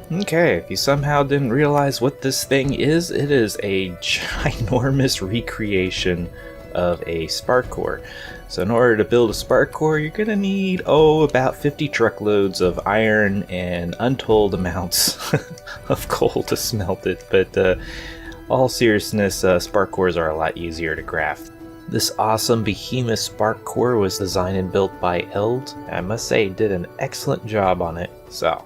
Okay, if you somehow didn't realize what this thing is, it is a ginormous recreation of a spark core. So in order to build a spark core, you're going to need, about 50 truckloads of iron and untold amounts of coal to smelt it. But all seriousness, spark cores are a lot easier to craft. This awesome behemoth spark core was designed and built by Eld. I must say, did an excellent job on it. So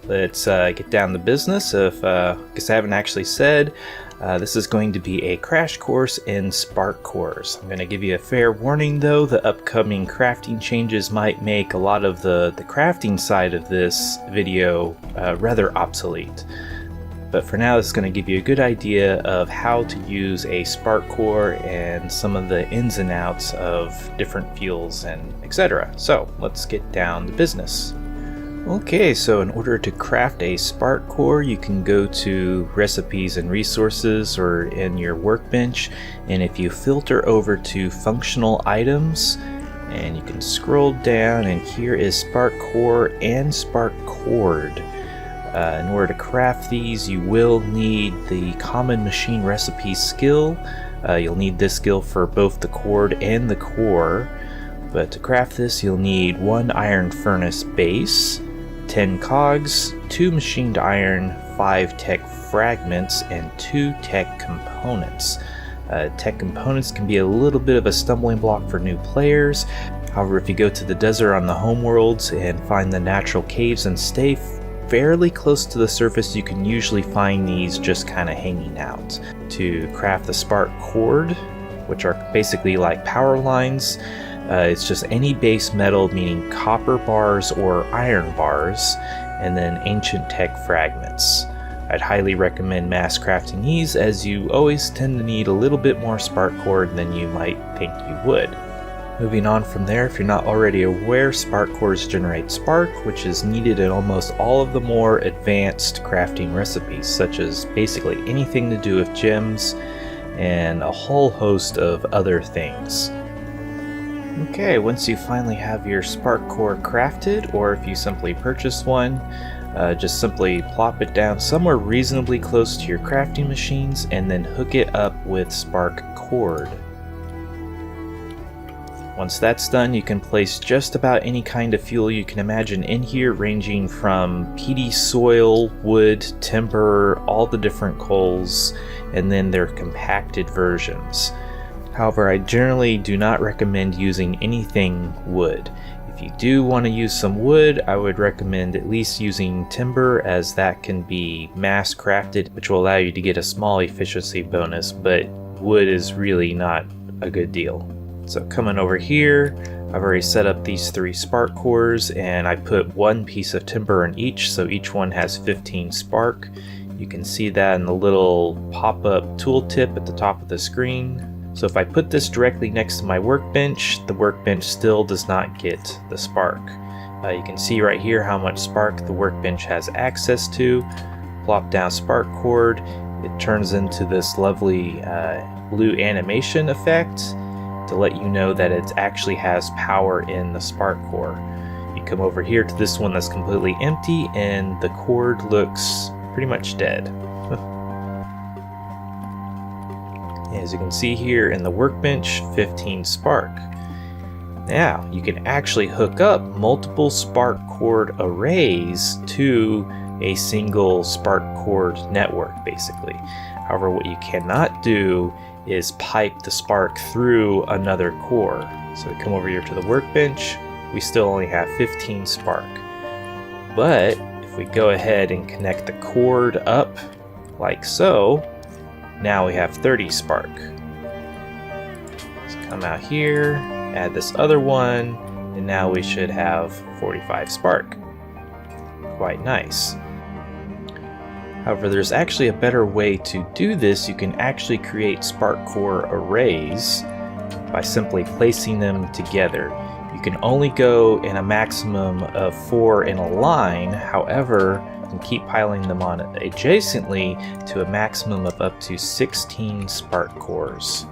let's get down to business. Because I haven't actually said, this is going to be a crash course in spark cores. I'm going to give you a fair warning though, the upcoming crafting changes might make a lot of the crafting side of this video rather obsolete. But for now, it's going to give you a good idea of how to use a spark core and some of the ins and outs of different fuels and etc. So let's get down to business. Okay, so in order to craft a spark core, you can go to recipes and resources or in your workbench, and if you filter over to functional items, and you can scroll down, and here is spark core and spark cord. In order to craft these, you will need the common machine recipe skill. You'll need this skill for both the cord and the core, but to craft this you'll need 1 iron furnace base, 10 cogs, 2 machined iron, 5 tech fragments, and 2 tech components. Tech components can be a little bit of a stumbling block for new players. However, if you go to the desert on the homeworlds and find the natural caves and stay fairly close to the surface, you can usually find these just kind of hanging out. To craft the spark cord, which are basically like power lines, it's just any base metal, meaning copper bars or iron bars, and then ancient tech fragments. I'd highly recommend mass crafting these, as you always tend to need a little bit more spark cord than you might think you would. Moving on from there, if you're not already aware, spark cores generate spark, which is needed in almost all of the more advanced crafting recipes, such as basically anything to do with gems and a whole host of other things. Okay, once you finally have your spark core crafted, or if you simply purchase one, just simply plop it down somewhere reasonably close to your crafting machines and then hook it up with spark cord. Once that's done, you can place just about any kind of fuel you can imagine in here, ranging from peaty soil, wood, timber, all the different coals, and then their compacted versions. However, I generally do not recommend using anything wood. If you do want to use some wood, I would recommend at least using timber, as that can be mass crafted, which will allow you to get a small efficiency bonus, but wood is really not a good deal. So coming over here, I've already set up these 3 spark cores, and I put 1 piece of timber in each, so each one has 15 spark. You can see that in the little pop-up tooltip at the top of the screen. So if I put this directly next to my workbench, the workbench still does not get the spark. You can see right here how much spark the workbench has access to. Plop down spark cord, it turns into this lovely blue animation effect to let you know that it actually has power in the spark core. You come over here to this one that's completely empty, and the cord looks pretty much dead. As you can see here in the workbench, 15 spark. Now, you can actually hook up multiple spark cord arrays to a single spark cord network, basically. However, what you cannot do is pipe the spark through another core. So we come over here to the workbench, we still only have 15 spark. But if we go ahead and connect the cord up like so, now we have 30 spark. Let's come out here, add this other one, and now we should have 45 spark. Quite nice. However, there's actually a better way to do this. You can actually create spark core arrays by simply placing them together. You can only go in a maximum of 4 in a line. However, you can keep piling them on adjacently to a maximum of up to 16 spark cores.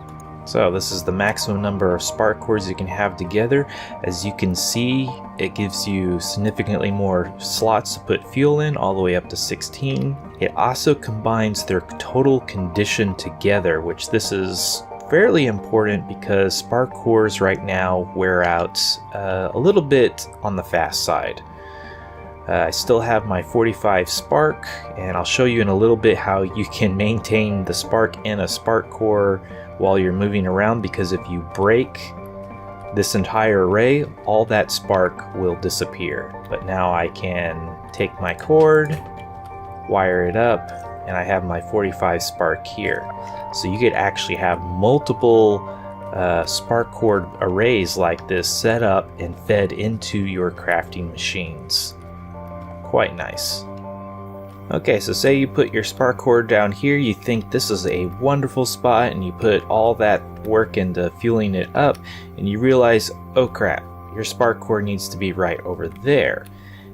So this is the maximum number of spark cores you can have together. As you can see, it gives you significantly more slots to put fuel in, all the way up to 16. It also combines their total condition together, which this is fairly important because spark cores right now wear out a little bit on the fast side. I still have my 45 spark, and I'll show you in a little bit how you can maintain the spark in a spark core while you're moving around, because if you break this entire array, all that spark will disappear. But now I can take my cord, wire it up, and I have my 45 spark here. So you could actually have multiple spark cord arrays like this set up and fed into your crafting machines. Quite nice. Okay, so say you put your spark cord down here, you think this is a wonderful spot, and you put all that work into fueling it up, and you realize, oh crap, your spark cord needs to be right over there.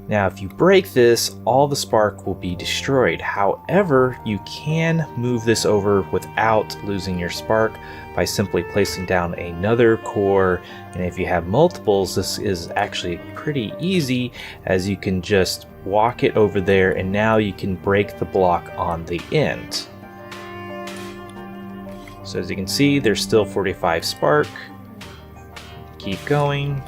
Now if you break this, all the spark will be destroyed. However, you can move this over without losing your spark by simply placing down another core, and if you have multiples, this is actually pretty easy, as you can just walk it over there, and now you can break the block on the end. So as you can see, there's still 45 spark. Keep going.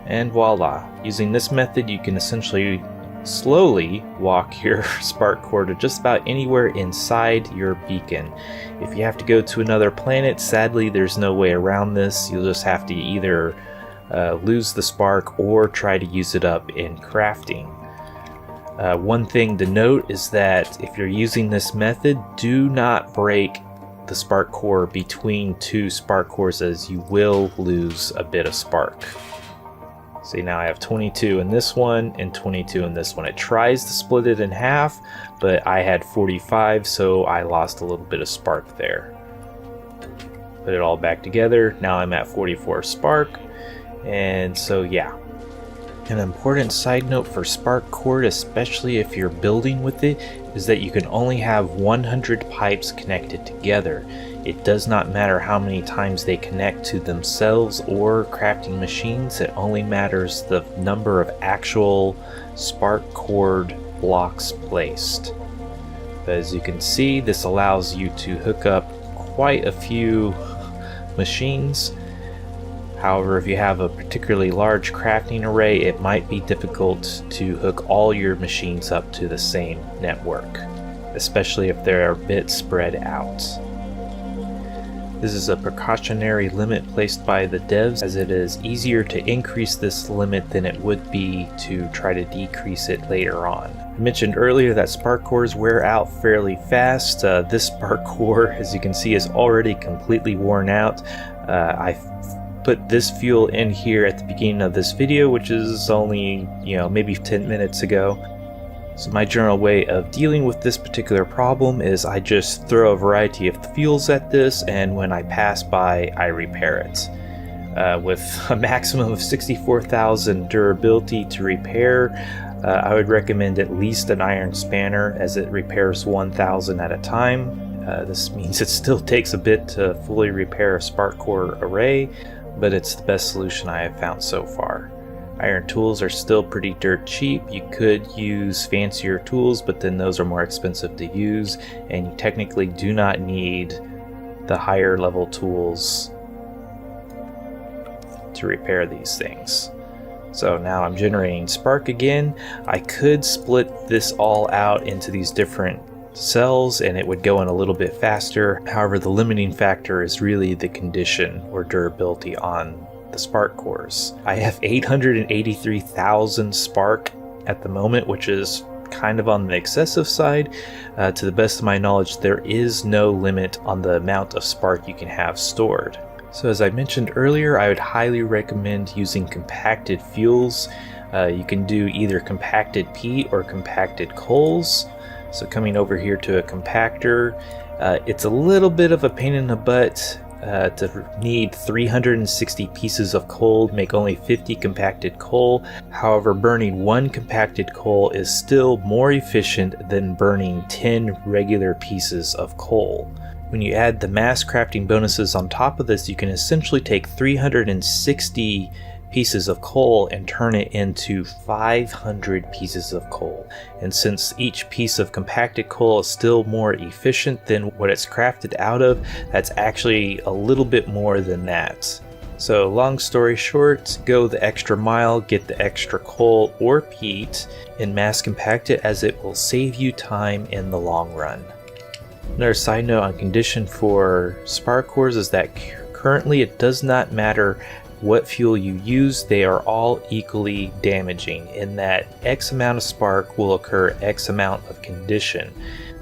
And voila. Using this method, you can essentially slowly walk your spark core to just about anywhere inside your beacon. If you have to go to another planet, sadly there's no way around this. You'll just have to either lose the spark or try to use it up in crafting. One thing to note is that if you're using this method, do not break the spark core between two spark cores, as you will lose a bit of spark. See, now I have 22 in this one and 22 in this one. It tries to split it in half, but I had 45, so I lost a little bit of spark there. Put it all back together. Now I'm at 44 spark. And so yeah, an important side note for spark cord, especially if you're building with it, is that you can only have 100 pipes connected together. It does not matter how many times they connect to themselves or crafting machines. It only matters the number of actual spark cord blocks placed. But as you can see, this allows you to hook up quite a few machines. However, if you have a particularly large crafting array, it might be difficult to hook all your machines up to the same network, especially if they're a bit spread out. This is a precautionary limit placed by the devs, as it is easier to increase this limit than it would be to try to decrease it later on. I mentioned earlier that spark cores wear out fairly fast. This spark core, as you can see, is already completely worn out. I put this fuel in here at the beginning of this video, which is only, maybe 10 minutes ago. So my general way of dealing with this particular problem is I just throw a variety of fuels at this, and when I pass by, I repair it. With a maximum of 64,000 durability to repair, I would recommend at least an iron spanner, as it repairs 1,000 at a time. This means it still takes a bit to fully repair a spark core array, but it's the best solution I have found so far. Iron tools are still pretty dirt cheap. You could use fancier tools, but then those are more expensive to use, and you technically do not need the higher level tools to repair these things. So now I'm generating spark again. I could split this all out into these different cells and it would go in a little bit faster. However, the limiting factor is really the condition or durability on the spark cores. I have 883,000 spark at the moment, which is kind of on the excessive side. To the best of my knowledge, there is no limit on the amount of spark you can have stored. So as I mentioned earlier, I would highly recommend using compacted fuels. You can do either compacted peat or compacted coals. So coming over here to a compactor, it's a little bit of a pain in the butt. to need 360 pieces of coal to make only 50 compacted coal. However, burning 1 compacted coal is still more efficient than burning 10 regular pieces of coal. When you add the mass crafting bonuses on top of this, you can essentially take 360 pieces of coal and turn it into 500 pieces of coal. And since each piece of compacted coal is still more efficient than what it's crafted out of, that's actually a little bit more than that. So long story short, go the extra mile, get the extra coal or peat, and mass compact it, as it will save you time in the long run. Another side note on condition for spark cores is that currently it does not matter what fuel you use, they are all equally damaging, in that X amount of spark will occur X amount of condition.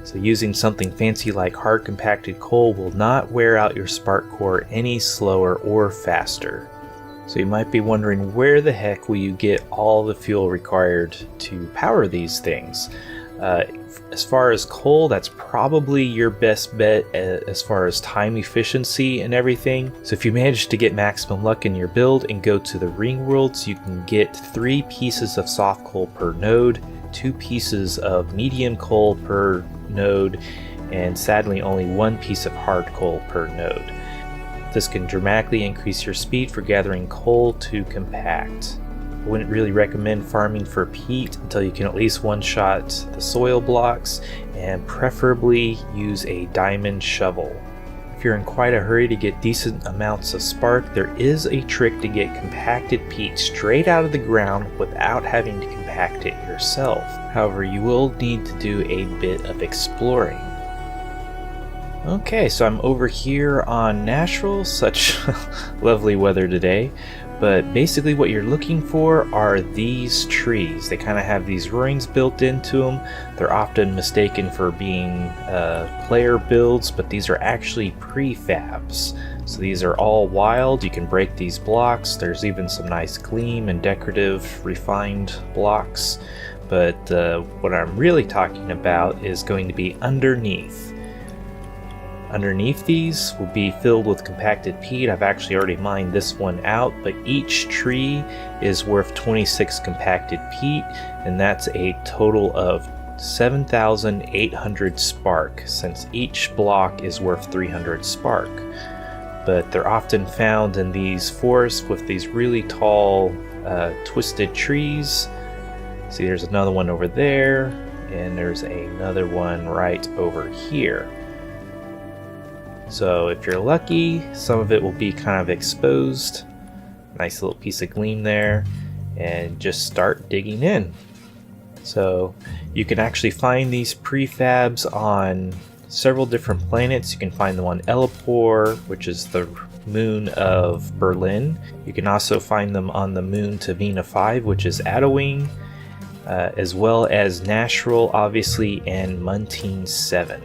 So using something fancy like hard compacted coal will not wear out your spark core any slower or faster. So you might be wondering, where the heck will you get all the fuel required to power these things? As far as coal, that's probably your best bet as far as time efficiency and everything. So if you manage to get maximum luck in your build and go to the ring worlds, you can get 3 pieces of soft coal per node, 2 pieces of medium coal per node, and sadly only 1 piece of hard coal per node. This can dramatically increase your speed for gathering coal to compact. I wouldn't really recommend farming for peat until you can at least one-shot the soil blocks, and preferably use a diamond shovel. If you're in quite a hurry to get decent amounts of spark, there is a trick to get compacted peat straight out of the ground without having to compact it yourself. However, you will need to do a bit of exploring. Okay, so I'm over here on Nashville, such lovely weather today. But basically what you're looking for are these trees. They kind of have these rings built into them. They're often mistaken for being player builds, but these are actually prefabs. So these are all wild. You can break these blocks. There's even some nice gleam and decorative refined blocks. But what I'm really talking about is going to be underneath. Underneath these will be filled with compacted peat. I've actually already mined this one out, but each tree is worth 26 compacted peat, and that's a total of 7,800 spark, since each block is worth 300 spark. But they're often found in these forests with these really tall, twisted trees. See, there's another one over there, and there's another one right over here. So if you're lucky, some of it will be kind of exposed. Nice little piece of gleam there, and just start digging in. So you can actually find these prefabs on several different planets. You can find them on Elipor, which is the moon of Berlin. You can also find them on the moon Tavina 5, which is Adowing, as well as Nashville, obviously, and Muntean 7.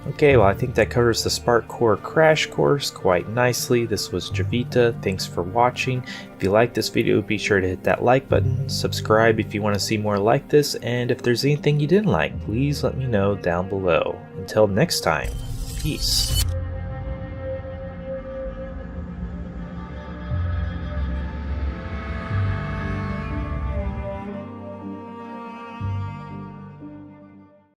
Okay, well, I think that covers the Spark Core crash course quite nicely. This was Javita. Thanks for watching. If you like this video, be sure to hit that like button, subscribe if you want to see more like this, and if there's anything you didn't like, please let me know down below. Until next time, peace.